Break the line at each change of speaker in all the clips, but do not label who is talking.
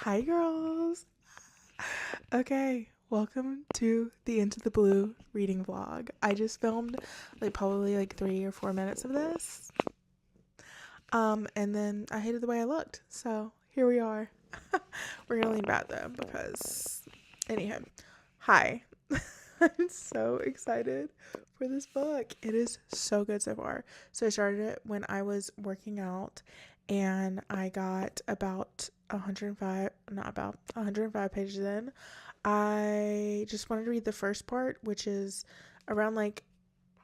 Hi, girls. Okay, welcome to the Into the Blue reading vlog. I just filmed probably 3 or 4 minutes of this. And then I hated the way I looked. So here we are. We're gonna lean back though because, anyhow, hi. I'm so excited for this book. It is so good so far. So I started it when I was working out and I got about 105, not about 105 pages in. I just wanted to read the first part, which is around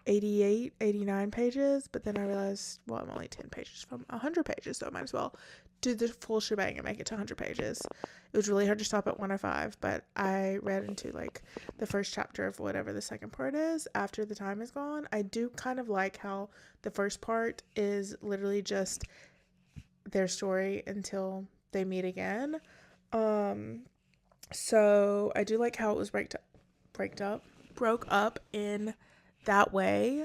88, 89 pages, but then I realized, well, I'm only 10 pages from 100 pages, so I might as well do the full shebang and make it to 100 pages. It was really hard to stop at 105, but I read into the first chapter of whatever the second part is after the time is gone. I do kind of like how the first part is literally just their story until they meet again. So I do like how it was broke up in that way.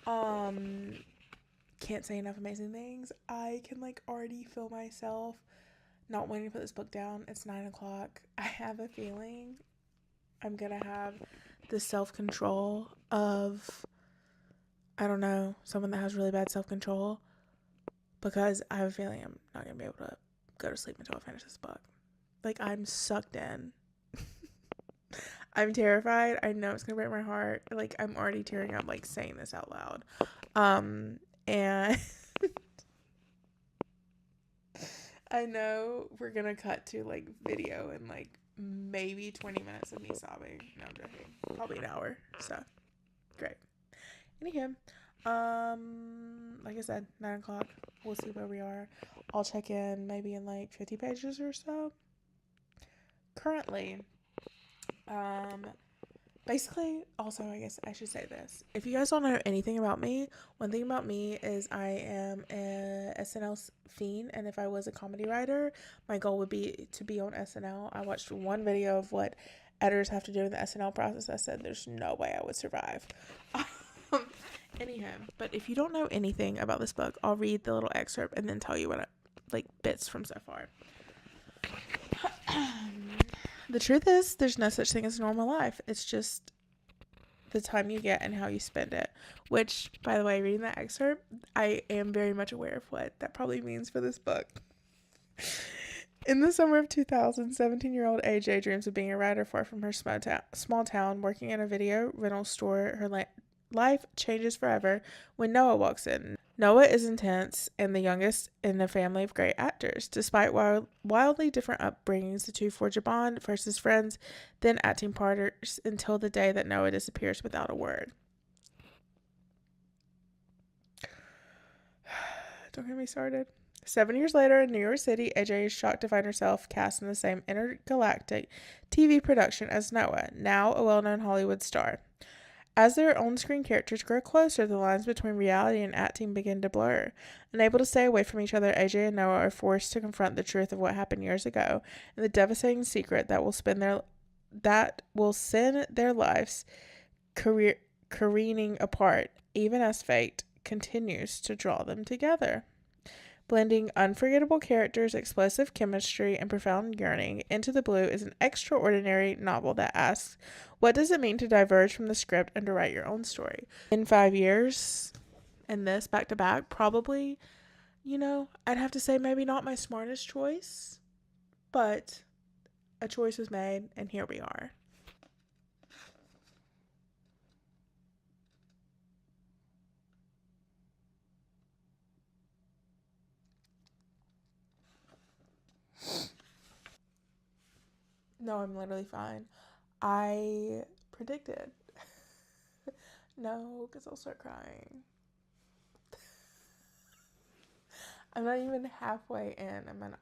Can't say enough amazing things. I can already feel myself not wanting to put this book down. It's 9 o'clock. I have a feeling I'm gonna have the self-control of, I don't know, someone that has really bad self-control, because I have a feeling I'm not gonna be able to go to sleep until I finish this book. I'm sucked in. I'm terrified. I know it's gonna break my heart. I'm already tearing up saying this out loud. And I know we're gonna cut to video and maybe 20 minutes of me sobbing. No, I'm joking. Probably an hour. So great. Anywho, like I said, 9 o'clock. We'll see where we are. I'll check in maybe in 50 pages or so. Currently, basically, also, I guess I should say this. If you guys don't know anything about me, one thing about me is I am a SNL fiend, and if I was a comedy writer, my goal would be to be on SNL. I watched one video of what editors have to do in the SNL process. I said, there's no way I would survive. Anyhow, but if you don't know anything about this book, I'll read the little excerpt and then tell you what bits from so far. The truth is, there's no such thing as normal life. It's just the time you get and how you spend it. Which, by the way, reading that excerpt, I am very much aware of what that probably means for this book. In the summer of 2000, 17-year-old AJ dreams of being a writer far from her small town, working in a video rental store. Her life changes forever when Noah walks in. Noah is intense and the youngest in a family of great actors. Despite wildly different upbringings, the two forge a bond, first as friends, then acting partners, until the day that Noah disappears without a word. Don't get me started. 7 years later in New York City, AJ is shocked to find herself cast in the same intergalactic TV production as Noah, now a well-known Hollywood star. As their on-screen characters grow closer, the lines between reality and acting begin to blur. Unable to stay away from each other, AJ and Noah are forced to confront the truth of what happened years ago and the devastating secret that will send their lives careening apart, even as fate continues to draw them together. Blending unforgettable characters, explosive chemistry, and profound yearning, Into the Blue is an extraordinary novel that asks, what does it mean to diverge from the script and to write your own story? In 5 years, and this back to back, probably, I'd have to say maybe not my smartest choice, but a choice was made, and here we are. No, I'm literally fine. I predicted. No, because I'll start crying. I'm not even halfway in, and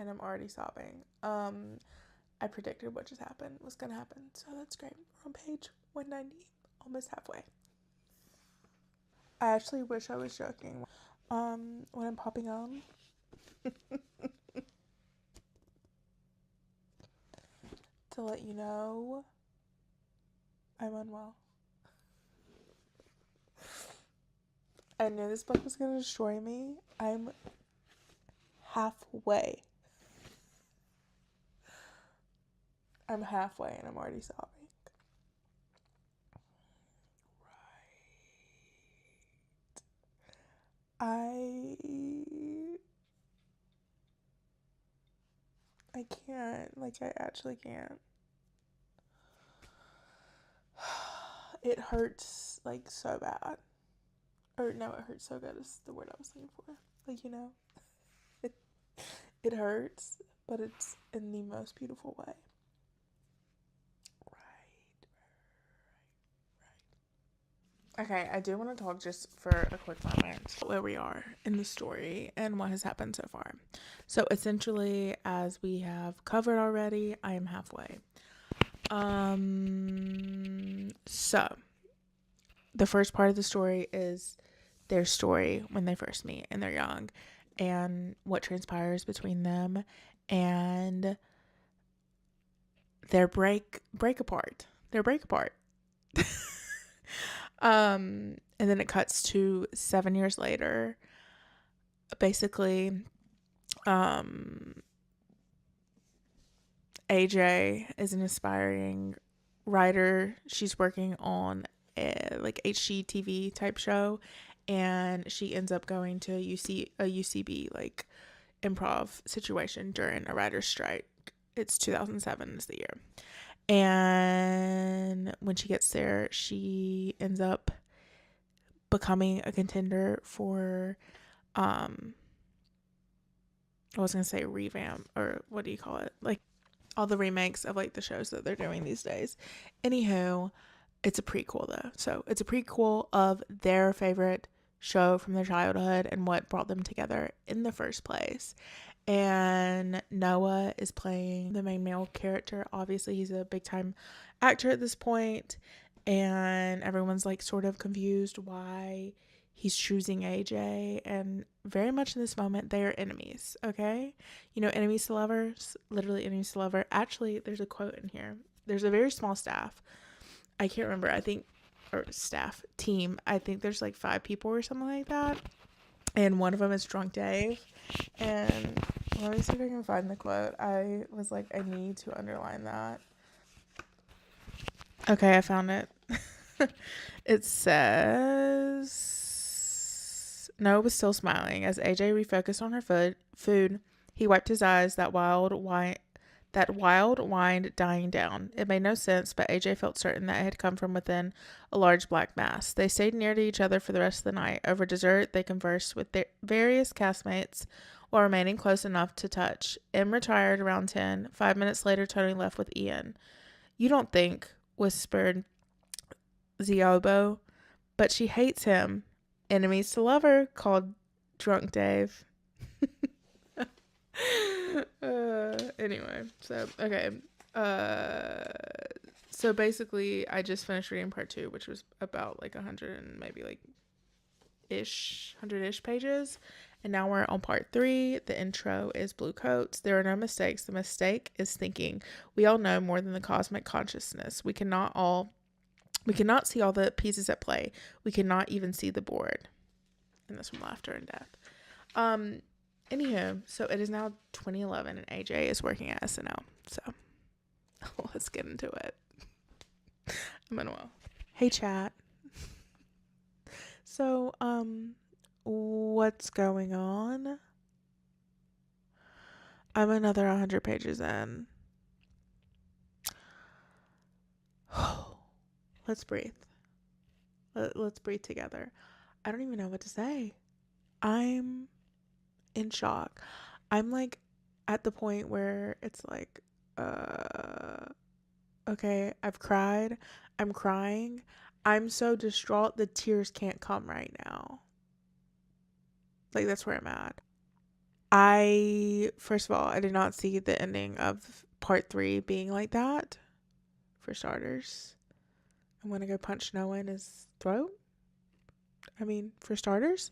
I'm already sobbing. I predicted what just happened was gonna happen, so that's great. We're on page 190, almost halfway. I actually wish I was joking. When I'm popping on, to let you know I'm unwell. I knew this book was gonna destroy me. I'm halfway I'm halfway and I'm already sobbing. I can't. Like, I actually can't. It hurts, like, so bad. Or, no, it hurts so good is the word I was looking for. Like, you know, it hurts, but it's in the most beautiful way. Right. Okay, I do want to talk just for a quick moment where we are in the story and what has happened so far. So essentially, as we have covered already, I am halfway. So the first part of the story is their story when they first meet and they're young and what transpires between them and their break apart. And then it cuts to 7 years later. Basically, AJ is an aspiring writer. She's working on a like HGTV type show, and she ends up going to a UCB like improv situation during a writer's strike. It's 2007 is the year. And when she gets there, she ends up becoming a contender for I was gonna say revamp, or what do you call it? Like all the remakes of like the shows that they're doing these days. Anywho, it's a prequel though. So it's a prequel of their favorite show from their childhood and what brought them together in the first place. And Noah is playing the main male character. Obviously, he's a big time actor at this point, and everyone's like sort of confused why he's choosing AJ. And very much in this moment, they are enemies. Okay, you know, enemies to lovers, literally enemies to lover. Actually, there's a quote in here. There's a very small staff. I can't remember. I think, or staff team. I think there's like 5 people or something like that, and one of them is Drunk Dave. And let me see if I can find the quote. I was like, I need to underline that. Okay, I found it. It says, Noah was still smiling. As AJ refocused on her food, he wiped his eyes, that wild wine dying down. It made no sense, but AJ felt certain that it had come from within a large black mass. They stayed near to each other for the rest of the night. Over dessert, they conversed with their various castmates while remaining close enough to touch. Em retired around 10. 5 minutes later, Tony left with Ian. You don't think, whispered Ziobo, but she hates him. Enemies to lover, called Drunk Dave. Anyway, so okay. So basically, I just finished reading part 2, which was about like 100 and maybe like 100-ish pages. And now we're on part 3. The intro is blue coats. There are no mistakes. The mistake is thinking we all know more than the cosmic consciousness. We cannot see all the pieces at play. We cannot even see the board. And this from Laughter and Death. Anywho, so it is now 2011 and AJ is working at SNL. So let's get into it. Manuel. Hey chat. So, what's going on? I'm another 100 pages in. Let's breathe. Let's breathe together. I don't even know what to say. I'm in shock. I'm like at the point where it's like, okay, I've cried. I'm crying. I'm so distraught the tears can't come right now. Like, that's where I'm at. First of all, I did not see the ending of part 3 being like that, for starters. I'm gonna go punch Noah in his throat. I mean, for starters.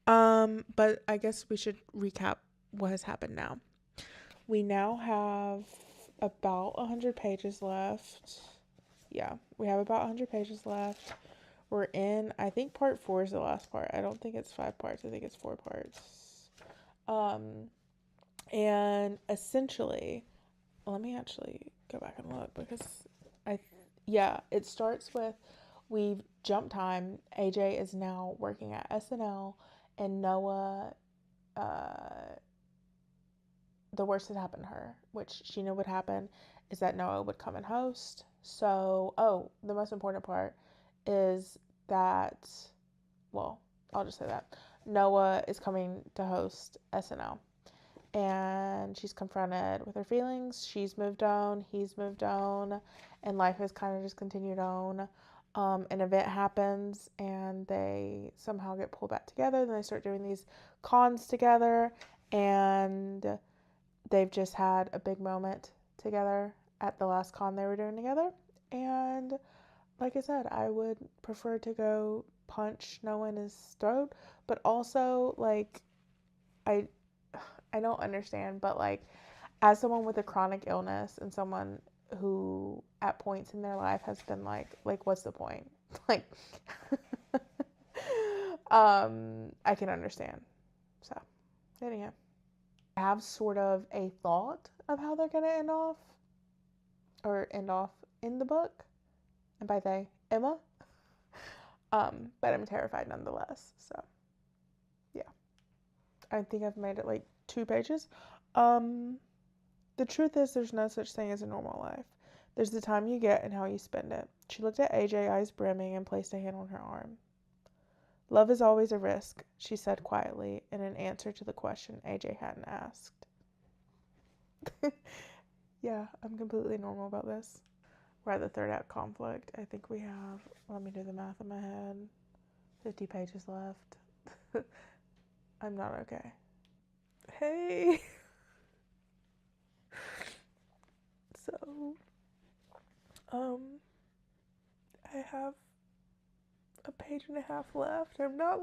But I guess we should recap what has happened now. We now have about 100 pages left. Yeah, we have about 100 pages left. We're in, I think part 4 is the last part. I don't think it's 5 parts. I think it's 4 parts. And essentially, let me actually go back and look because it starts with we've jumped time. AJ is now working at SNL, and Noah, the worst had happened to her, which she knew would happen, is that Noah would come and host. So, the most important part is that, well, I'll just say that Noah is coming to host SNL, and she's confronted with her feelings. She's moved on, he's moved on, and life has kind of just continued on. An event happens, and they somehow get pulled back together. Then they start doing these cons together, and they've just had a big moment together at the last con they were doing together. And like I said, I would prefer to go punch Noah in his throat, but also, like, I don't understand, but like, as someone with a chronic illness and someone who at points in their life has been like what's the point? Like, I can understand. So, anyhow, I have sort of a thought of how they're gonna end off in the book, and by they, Emma. But I'm terrified nonetheless. So, yeah, I think I've made it like 2 pages. The truth is, there's no such thing as a normal life. There's the time you get and how you spend it. She looked at AJ, eyes brimming, and placed a hand on her arm. Love is always a risk, she said quietly, in an answer to the question AJ hadn't asked. Yeah, I'm completely normal about this. We're at the 3rd act conflict. I think we have, let me do the math in my head, 50 pages left. I'm not okay. Hey! So, I have a page and a half left. I'm not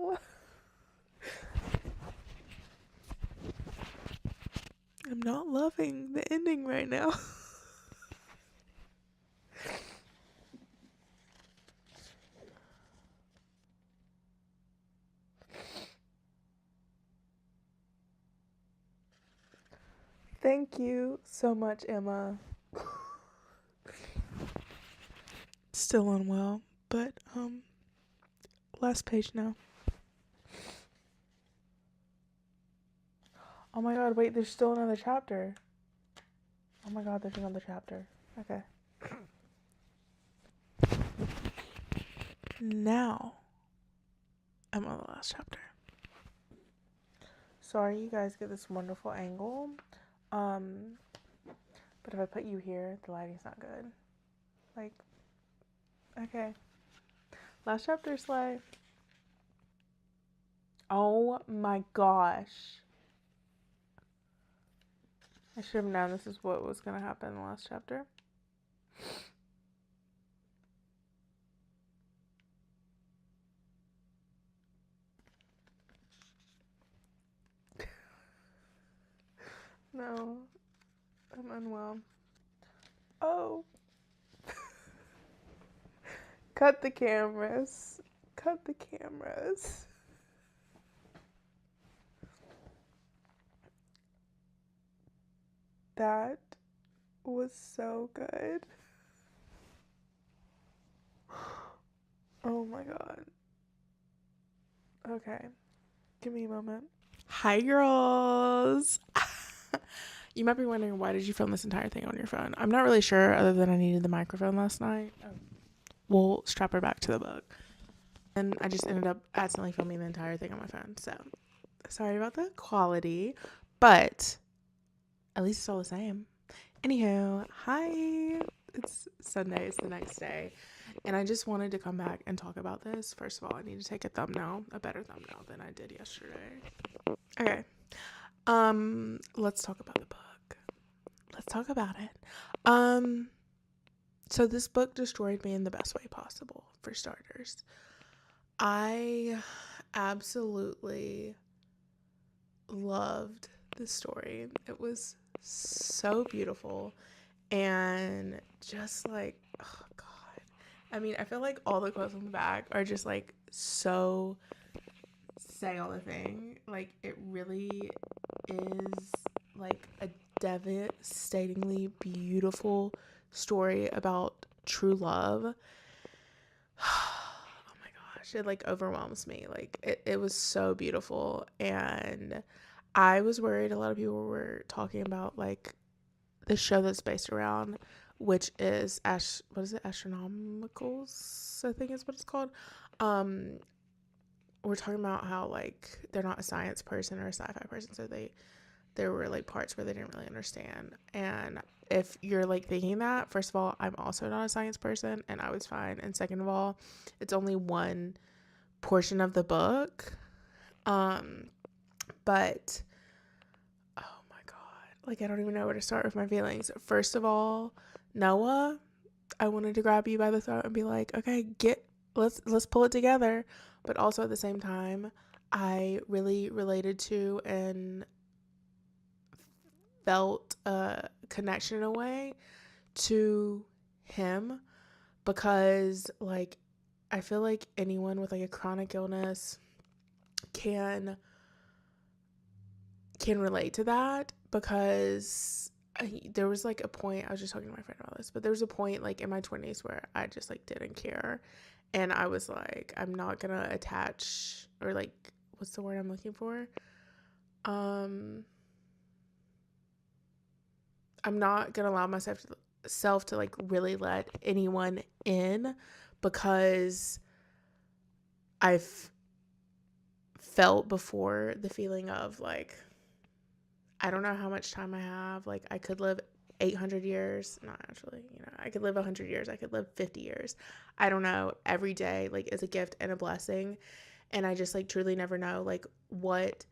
loving the ending right now. Thank you so much, Emma. Still unwell, but last page now. Oh my god, wait, there's still another chapter. Oh my god, there's another chapter. Okay. Now, I'm on the last chapter. Sorry you guys get this wonderful angle. But if I put you here, the lighting's not good. Like, okay. Last chapter, Slay. Oh my gosh. I should have known this is what was going to happen in the last chapter. No, I'm unwell. Oh. Cut the cameras. Cut the cameras. That was so good. Oh my god. Okay. Give me a moment. Hi, girls. You might be wondering, why did you film this entire thing on your phone? I'm not really sure, other than I needed the microphone last night. We'll strap her back to the book. And I just ended up accidentally filming the entire thing on my phone. So, sorry about the quality. But at least it's all the same. Anywho, hi. It's Sunday. It's the next day. And I just wanted to come back and talk about this. First of all, I need to take a thumbnail, a better thumbnail than I did yesterday. Okay. Let's talk about the book. Let's talk about it. So this book destroyed me in the best way possible, for starters. I absolutely loved the story. It was so beautiful, and just like, oh god. I mean, I feel like all the quotes on the back are just like so say all the thing. Like, it really is like a devastatingly beautiful story about true love. Oh my gosh, it like overwhelms me. Like it was so beautiful. And I was worried a lot of people were talking about like the show that's based around, which is what is it, Astronomicals, I think is what it's called. We're talking about how like they're not a science person or a sci-fi person, so there were like parts where they didn't really understand. And if you're like thinking that, first of all, I'm also not a science person and I was fine. And second of all, it's only one portion of the book. But oh my god, like I don't even know where to start with my feelings. First of all, Noah, I wanted to grab you by the throat and be like, okay, let's pull it together. But also at the same time, I really related to and felt a connection in a way to him, because like I feel like anyone with like a chronic illness can relate to that, because there was like a point, I was just talking to my friend about this, but there was a point like in my 20s where I just like didn't care, and I was like, I'm not gonna attach, or like, what's the word I'm looking for, I'm not gonna allow myself to like really let anyone in, because I've felt before the feeling of like, I don't know how much time I have. Like I could live 800 years. Not actually, I could live 100 years. I could live 50 years. I don't know. Every day like is a gift and a blessing. And I just like truly never know like what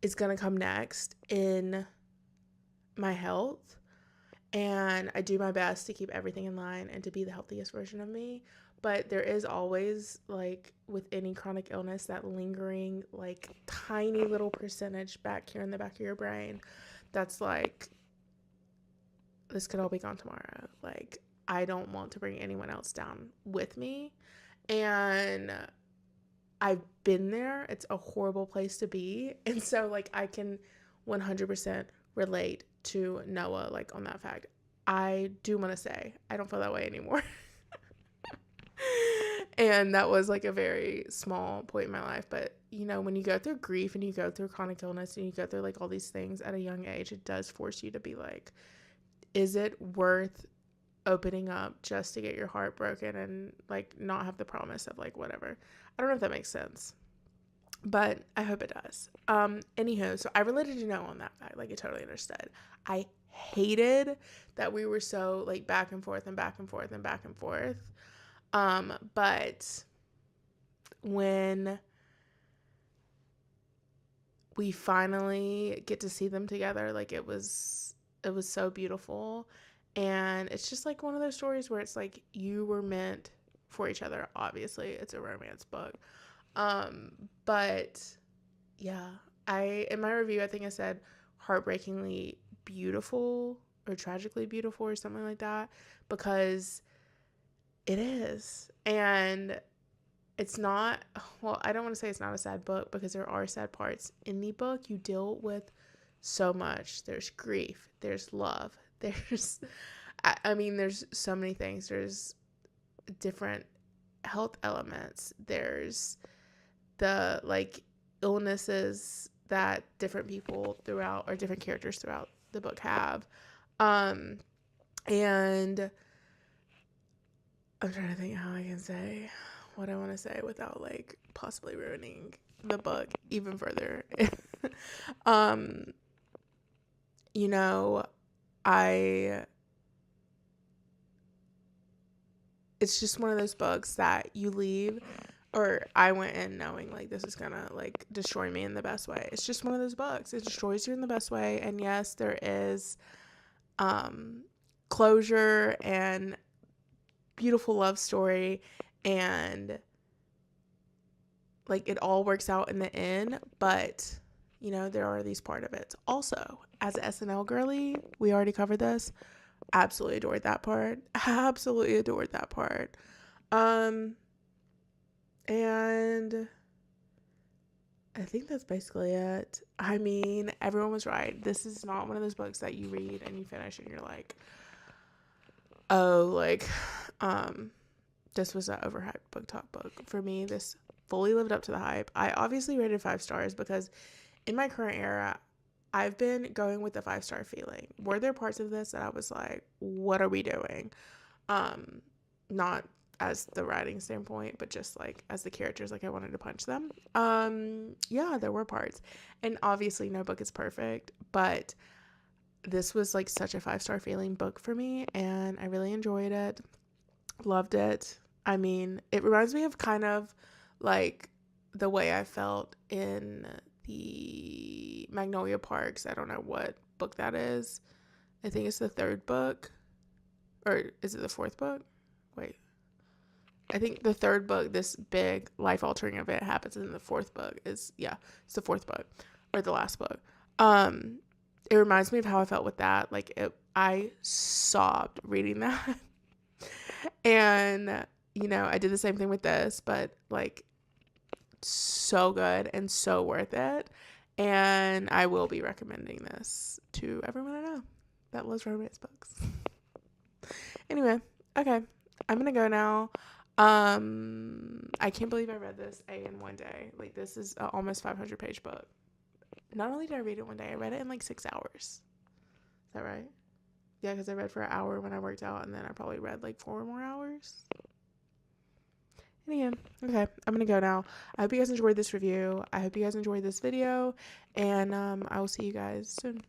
is going to come next in my health. And I do my best to keep everything in line and to be the healthiest version of me. But there is always, like, with any chronic illness, that lingering, like, tiny little percentage back here in the back of your brain that's like, this could all be gone tomorrow. Like, I don't want to bring anyone else down with me. And I've been there. It's a horrible place to be. And so, like, I can 100% relate to Noah, like, on that fact. I do want to say I don't feel that way anymore. And that was like a very small point in my life. But when you go through grief and you go through chronic illness and you go through like all these things at a young age, it does force you to be like, is it worth opening up just to get your heart broken and like not have the promise of like whatever? I don't know if that makes sense, but I hope it does. Anywho, so I related to Noah on that fact. Like, I totally understood. I hated that we were so like back and forth and back and forth and back and forth. But when we finally get to see them together, like it was so beautiful. And it's just like one of those stories where it's like you were meant for each other. Obviously, it's a romance book. But yeah, in my review, I think I said heartbreakingly beautiful or tragically beautiful or something like that, because it is. And it's not, well, I don't want to say it's not a sad book, because there are sad parts in the book. You deal with so much. There's grief, there's love, there's, there's so many things. There's different health elements. There's the like illnesses that different people throughout, or different characters throughout the book have. And I'm trying to think how I can say what I want to say without like possibly ruining the book even further. It's just one of those books that you leave, or I went in knowing like this is gonna like destroy me in the best way. It's just one of those books. It destroys you in the best way. And yes, there is closure and beautiful love story, and like it all works out in the end, but there are these part of it. Also, as an SNL girly, we already covered this. Absolutely adored that part. Absolutely adored that part. And I think that's basically it. I mean, everyone was right. This is not one of those books that you read and you finish and you're like, oh, like, this was an overhyped book talk book. For me, this fully lived up to the hype. I obviously rated 5 stars because in my current era, I've been going with the 5-star feeling. Were there parts of this that I was like, what are we doing? Not as the writing standpoint, but just like as the characters, like I wanted to punch them. Yeah, there were parts. And obviously no book is perfect, but this was like such a 5-star feeling book for me, and I really enjoyed it. Loved it. I mean, it reminds me of kind of like the way I felt in the Magnolia Parks. I don't know what book that is. I think it's the 3rd book. Or is it the 4th book? Wait. I think the 3rd book, this big life-altering event happens in the 4th book. It's the 4th book. Or the last book. It reminds me of how I felt with that. Like, I sobbed reading that. And, you know, I did the same thing with this, but like so good and so worth it. And I will be recommending this to everyone I know that loves romance books. Anyway, okay, I'm gonna go now. I can't believe I read this in one day. Like, this is an almost 500-page book. Not only did I read it one day, I read it in like 6 hours. Is that right? Yeah, because I read for an hour when I worked out, and then I probably read like 4 more hours. Anyway, okay, I'm gonna go now. I hope you guys enjoyed this review. I hope you guys enjoyed this video, and I will see you guys soon.